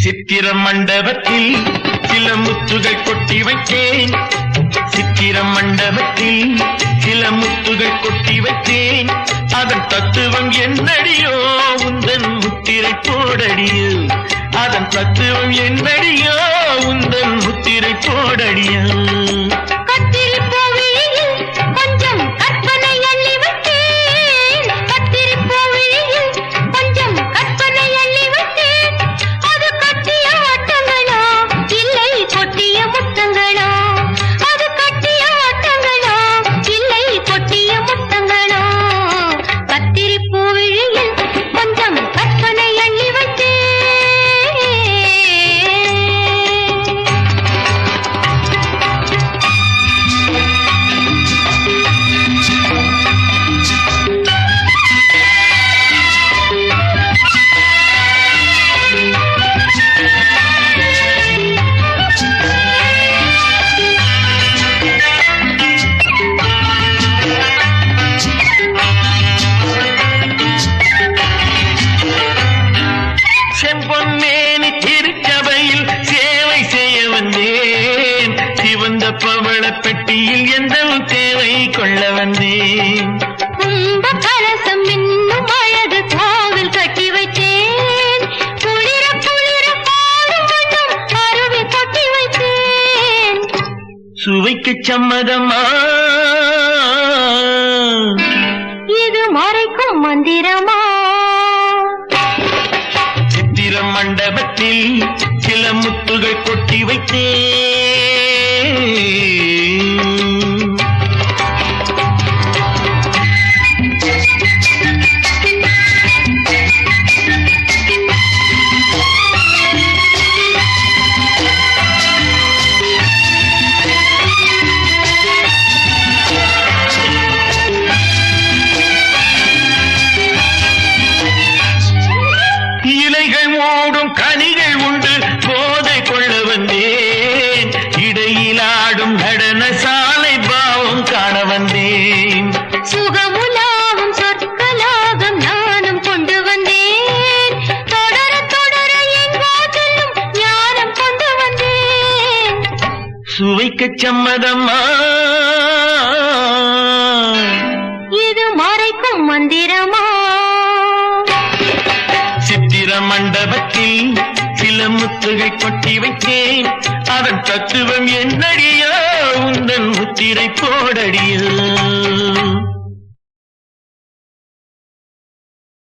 சித்திர மண்டபத்தில் சில முத்துகள் கொட்டி வைத்தேன். சித்திர மண்டபத்தில் சில முத்துகள் கொட்டி வைத்தேன். அதன் தத்துவம் என்னடியோ உந்தன் முத்திரை போடடியோ. அதன் தத்துவம் என்னடியோ உந்தன் முத்திரை போடடியோ. பவள பெட்டியில் எந்த தேவை கொள்ள வந்தேன். கும்ப கலசம் இன்னும் அழகு கோவில் கட்டி வைத்தேன். குளிர குளிர பாலும் வண்ணம் அருவி கட்டி வைத்தேன். சுவைக்கு சம்மதமா இது மறைக்கும் மந்திரமா? சித்திர மண்டபத்தில் சில முத்துகள் கொட்டி வைத்தேன். இலைகள் மூடும் கனிகள் உண்டு போதை கொள்ள வந்தேன். இடையிலாடும் நடன சாலை பாவம் காண வந்தேன். சுகமுலாவும் சொற்கலாகம் நானும் கொண்டு வந்தேன். தொடர தொடர எங்கோ செல்லும் ஞானம் கொண்டு வந்தேன். சுவைக்கு சம்மதமா இது மறைக்கும் மந்திரமா? சித்திர மண்டபத்தில் சில முத்துகள் கொட்டி வைத்தேன். அதன் தத்துவம் என்னடியோ உந்தன் முத்திரை போடடியோ.